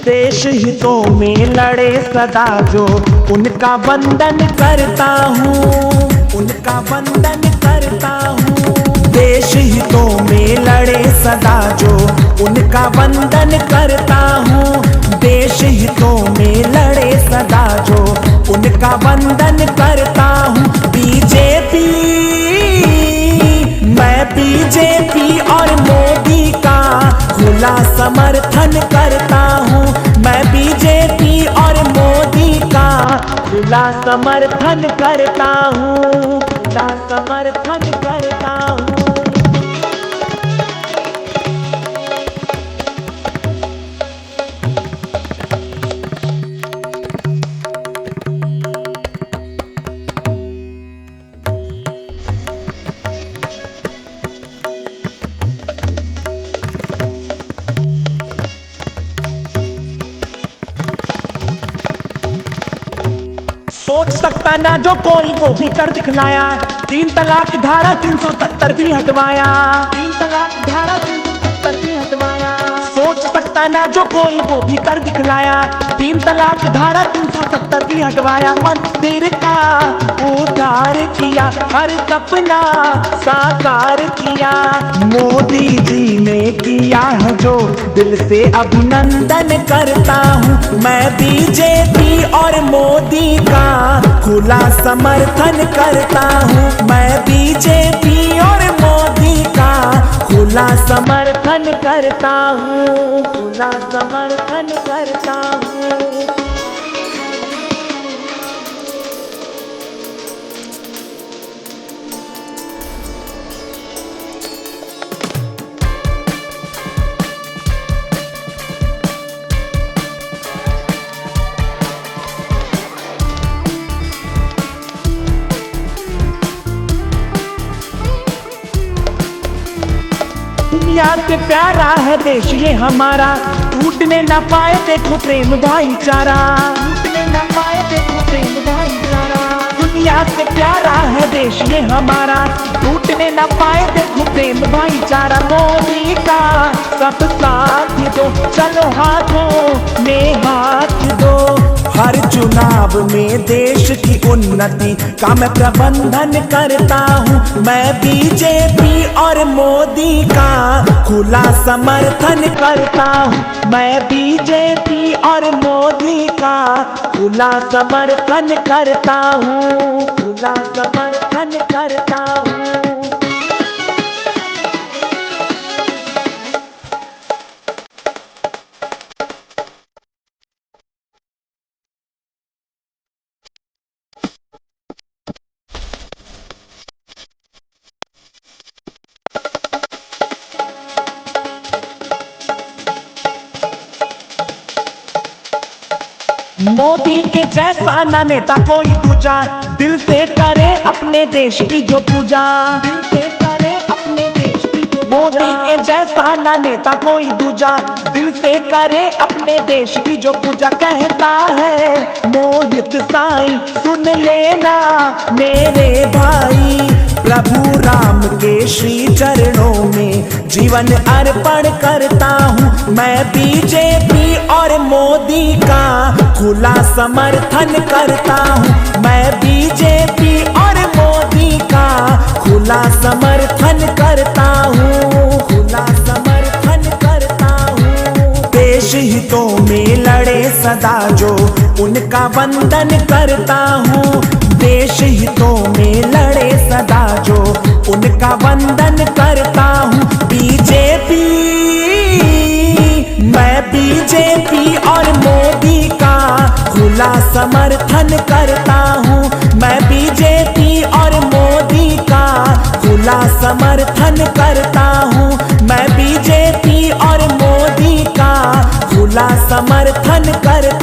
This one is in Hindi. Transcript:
देश हितों में लड़े सदा जो उनका वंदन करता हूँ, उनका वंदन करता हूँ। देश हितों में लड़े सदा जो उनका वंदन करता हूँ। देश हितों में लड़े सदा जो उनका वंदन करता हूँ। बीजेपी, मैं बीजेपी और मोदी का खुला समर्थन करता हूँ। मैं बीजेपी और मोदी का खुला समर्थन करता हूँ, खुला समर्थन करता हूँ। सोच सकता ना जो कोई वो भी कर दिखलाया। 3 तलाक धारा 370 भी हटवाया। 3 तलाक धारा 370 भी हटवाया। सोच सकता ना जो कोई वो भी कर दिखलाया। 3 तलाक धारा 370 भी हटवाया। मंदिर का उद्धार किया, हर सपना साकार किया। मोदी जी ने किया है जो दिल से अभिनंदन करता हूँ। मैं बीजेपी और मोदी का खुला समर्थन करता हूँ। मैं बीजेपी और मोदी का खुला समर्थन करता हूँ, खुला समर्थन करता हूँ। दुनिया से प्यारा है देश ये हमारा, टूटने न पाए देखो प्रेम भाईचारा, टूटने न पाए देखो प्रेम भाईचारा। दुनिया से प्यारा है देश ये हमारा, टूटने न पाए देखो प्रेम भाईचारा। मोदी का सब साथ दो, चलो हाथों में हाथ दो। हर चुनाव में देश की उन्नति का मैं प्रबंधन करता हूँ। मैं बीजेपी और मोदी का खुला समर्थन करता हूँ। मैं बीजेपी और मोदी का खुला समर्थन करता हूँ, खुला समर्थन करता हूँ। मोदी के जैसा ना नेता कोई दूजा, दिल से करे अपने देश की जो पूजा, दिल से करे अपने देश की जो। मोदी के जैसा ना नेता कोई दूजा, दिल से करे अपने देश की जो पूजा। कहता है मोहित साईं सुन लेना मेरे भाई, प्रभु राम के श्री चरणों में जीवन अर्पण करता हूँ। मैं बीजेपी और मोदी का खुला समर्थन करता हूँ। मैं बीजेपी और मोदी का खुला समर्थन करता हूँ, खुला समर्थन करता हूँ। देश हितों में लड़े सदा जो उनका वंदन करता हूँ। देश हितों में लड़े सदा जो उनका वंदन करता हूँ। बीजेपी, मैं बीजेपी और मोदी का खुला समर्थन करता हूँ। मैं बीजेपी और मोदी का खुला समर्थन करता हूँ। मैं बीजेपी और मोदी का खुला समर्थन करता